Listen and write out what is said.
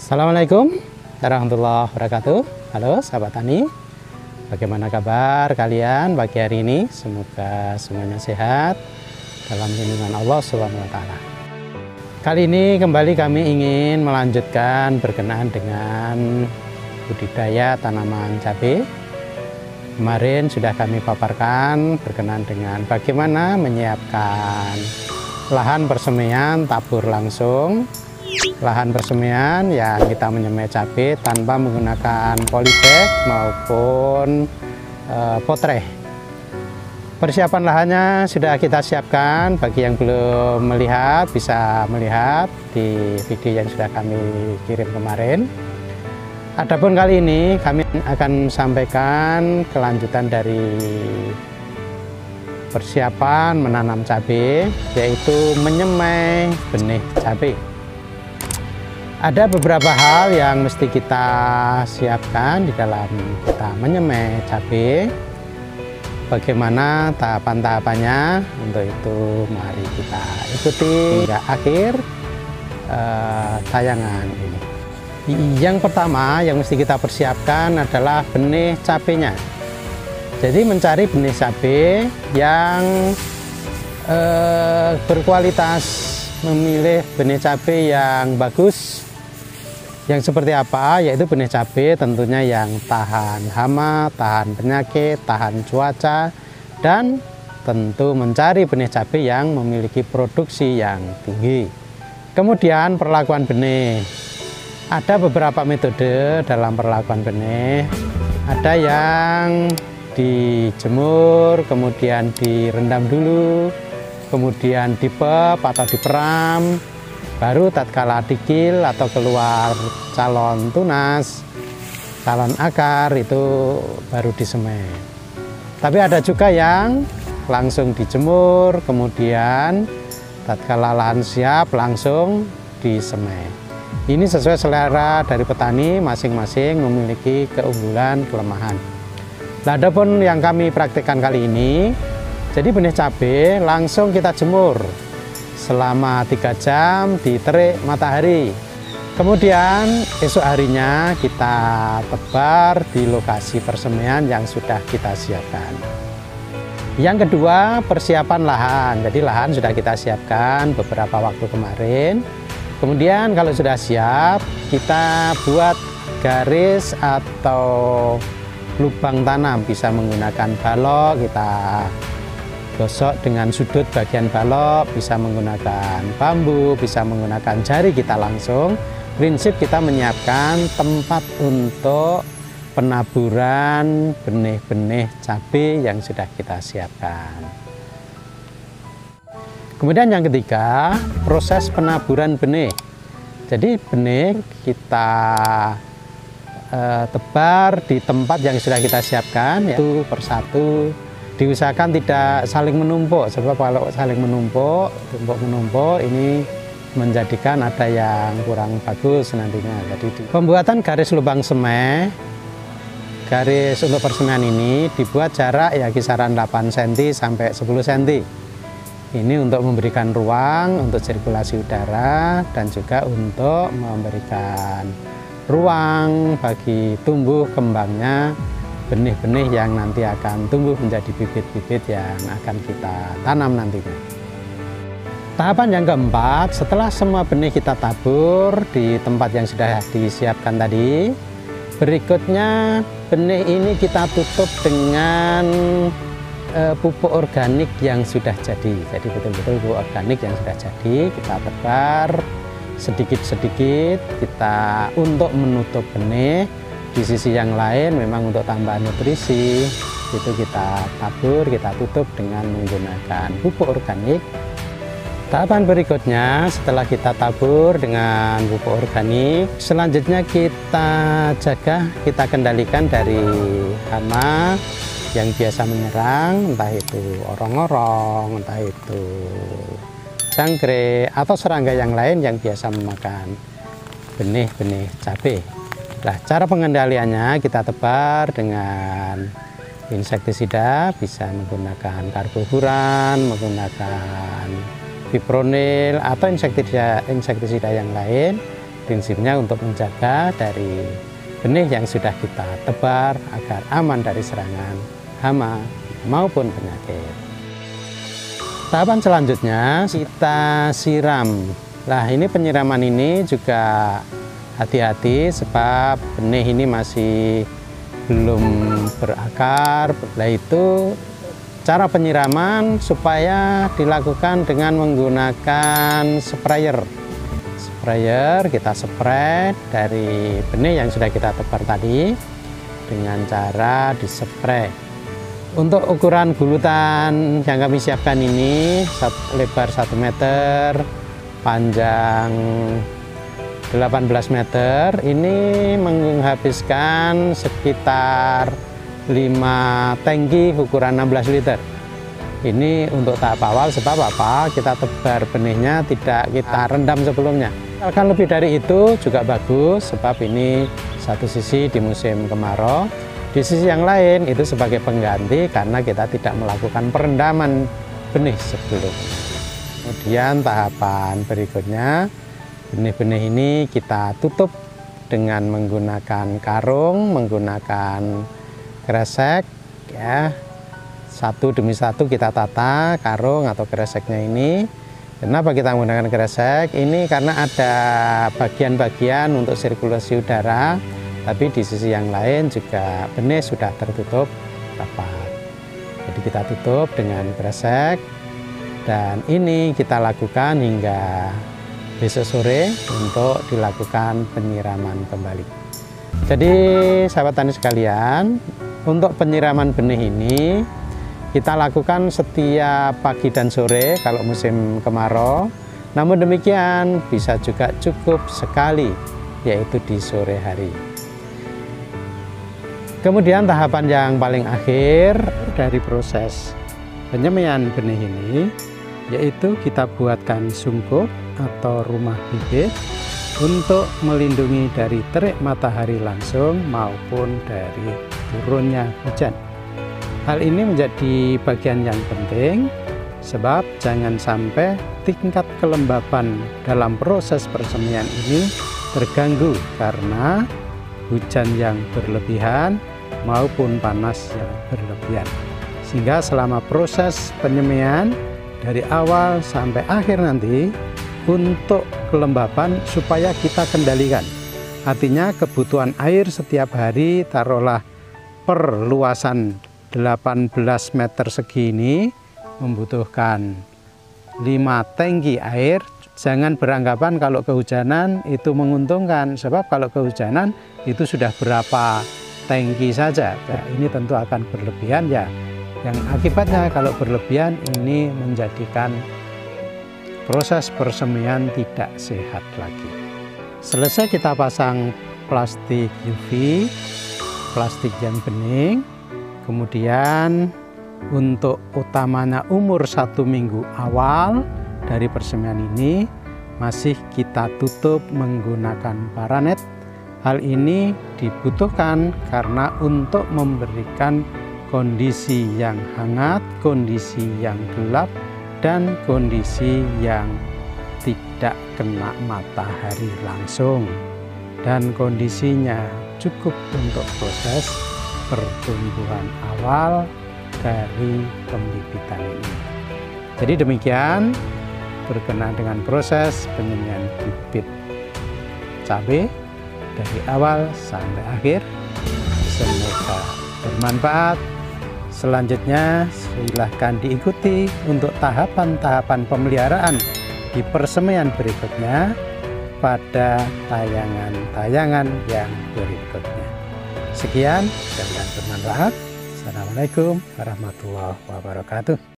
Assalamualaikum warahmatullahi wabarakatuh. Halo sahabat tani, bagaimana kabar kalian pagi hari ini? Semoga semuanya sehat dalam lindungan Allah Subhanahu wa Ta'ala. Kali ini kembali kami ingin melanjutkan berkenaan dengan budidaya tanaman cabai. Kemarin sudah kami paparkan berkenaan dengan bagaimana menyiapkan lahan persemian tabur langsung, lahan persemian yang kita menyemai cabai tanpa menggunakan polybag maupun potreh. Persiapan lahannya sudah kita siapkan. Bagi yang belum melihat bisa melihat di video yang sudah kami kirim kemarin. Adapun kali ini kami akan sampaikan kelanjutan dari persiapan menanam cabai, yaitu menyemai benih cabai. Ada beberapa hal yang mesti kita siapkan di dalam kita menyemai cabai. Bagaimana tahapan-tahapannya? Untuk itu mari kita ikuti hingga akhir tayangan ini. Yang pertama yang mesti kita persiapkan adalah benih cabainya. Jadi mencari benih cabai yang berkualitas, memilih benih cabai yang bagus. Yang seperti apa? Yaitu benih cabai tentunya yang tahan hama, tahan penyakit, tahan cuaca, dan tentu mencari benih cabai yang memiliki produksi yang tinggi. Kemudian perlakuan benih. Ada beberapa metode dalam perlakuan benih. Ada yang dijemur, kemudian direndam dulu, kemudian dipep atau diperam, baru tatkala dikil atau keluar calon tunas, calon akar, itu baru disemai. Tapi ada juga yang langsung dijemur, kemudian tatkala lahan siap langsung disemai. Ini sesuai selera dari petani, masing-masing memiliki keunggulan, kelemahan. Nah, adapun yang kami praktikkan kali ini, jadi benih cabai langsung kita jemur selama 3 jam di terik matahari. Kemudian esok harinya kita tebar di lokasi persemaian yang sudah kita siapkan. Yang kedua, persiapan lahan. Jadi lahan sudah kita siapkan beberapa waktu kemarin. Kemudian kalau sudah siap, kita buat garis atau lubang tanam, bisa menggunakan balok, kita gosok dengan sudut bagian balok, bisa menggunakan bambu, bisa menggunakan jari kita langsung. Prinsip kita menyiapkan tempat untuk penaburan benih-benih cabai yang sudah kita siapkan. Kemudian yang ketiga, proses penaburan benih. Jadi benih kita tebar di tempat yang sudah kita siapkan, yaitu persatu. Diusahakan tidak saling menumpuk, sebab kalau saling menumpuk, tumpuk-menumpuk ini menjadikan ada yang kurang bagus nantinya. Jadi pembuatan garis lubang semai, garis untuk persemaian ini dibuat jarak ya kisaran 8 cm sampai 10 cm. Ini untuk memberikan ruang untuk sirkulasi udara dan juga untuk memberikan ruang bagi tumbuh kembangnya benih-benih yang nanti akan tumbuh menjadi bibit-bibit yang akan kita tanam nantinya. Tahapan yang keempat, setelah semua benih kita tabur di tempat yang sudah disiapkan tadi, berikutnya benih ini kita tutup dengan pupuk organik yang sudah jadi. Jadi betul-betul pupuk organik yang sudah jadi kita tebar sedikit-sedikit kita untuk menutup benih. Di sisi yang lain memang untuk tambahan nutrisi itu kita tabur, kita tutup dengan menggunakan pupuk organik. Tahapan berikutnya setelah kita tabur dengan pupuk organik, selanjutnya kita jaga, kita kendalikan dari hama yang biasa menyerang, entah itu orong-orong, entah itu jangkrik atau serangga yang lain yang biasa memakan benih-benih cabai. Nah, cara pengendaliannya kita tebar dengan insektisida, bisa menggunakan karbofuran, menggunakan fipronil atau insektisida yang lain Prinsipnya untuk menjaga dari benih yang sudah kita tebar agar aman dari serangan hama maupun penyakit. Tahapan selanjutnya kita siram. Nah, ini penyiraman ini juga hati-hati sebab benih ini masih belum berakar. Nah, itu cara penyiraman supaya dilakukan dengan menggunakan sprayer. Kita spray dari benih yang sudah kita tebar tadi dengan cara dispray. Untuk ukuran gulutan yang kami siapkan ini lebar 1 meter, panjang 18 meter. Ini menghabiskan sekitar 5 tangki ukuran 16 liter. Ini untuk tahap awal sebab apa? Kita tebar benihnya tidak kita rendam sebelumnya. Akan lebih dari itu juga bagus sebab ini satu sisi di musim kemarau, di sisi yang lain itu sebagai pengganti karena kita tidak melakukan perendaman benih sebelumnya. Kemudian tahapan berikutnya, benih-benih ini kita tutup dengan menggunakan karung, menggunakan kresek, ya. Satu demi satu kita tata karung atau kreseknya ini. Kenapa kita menggunakan kresek? Ini karena ada bagian-bagian untuk sirkulasi udara, tapi di sisi yang lain juga benih sudah tertutup rapat. Jadi kita tutup dengan kresek, dan ini kita lakukan hingga besok sore untuk dilakukan penyiraman kembali. Jadi sahabat tani sekalian, untuk penyiraman benih ini kita lakukan setiap pagi dan sore kalau musim kemarau. Namun demikian bisa juga cukup sekali, yaitu di sore hari. Kemudian tahapan yang paling akhir dari proses penyemaian benih ini, yaitu kita buatkan sungkup atau rumah bibit untuk melindungi dari terik matahari langsung maupun dari turunnya hujan. Hal ini menjadi bagian yang penting sebab jangan sampai tingkat kelembapan dalam proses persemaian ini terganggu karena hujan yang berlebihan maupun panas yang berlebihan. Sehingga selama proses penyemaian dari awal sampai akhir nanti untuk kelembapan supaya kita kendalikan. Artinya kebutuhan air setiap hari taruhlah per luasan 18 meter segi ini membutuhkan 5 tangki air. Jangan beranggapan kalau kehujanan itu menguntungkan, sebab kalau kehujanan itu sudah berapa tangki saja. Nah, ini tentu akan berlebihan ya. Yang akibatnya kalau berlebihan ini menjadikan proses persemaian tidak sehat lagi. Selesai kita pasang plastik UV, plastik yang bening. Kemudian untuk utamanya umur 1 minggu awal dari persemaian ini masih kita tutup menggunakan paranet. Hal ini dibutuhkan karena untuk memberikan kondisi yang hangat, kondisi yang gelap, dan kondisi yang tidak kena matahari langsung. Dan kondisinya cukup untuk proses pertumbuhan awal dari pembibitan ini. Jadi demikian berkenaan dengan proses penyemaian bibit cabai dari awal sampai akhir. Semoga bermanfaat. Selanjutnya silahkan diikuti untuk tahapan-tahapan pemeliharaan di persemaian berikutnya pada tayangan-tayangan yang berikutnya. Sekian, semoga bermanfaat. Assalamualaikum warahmatullahi wabarakatuh.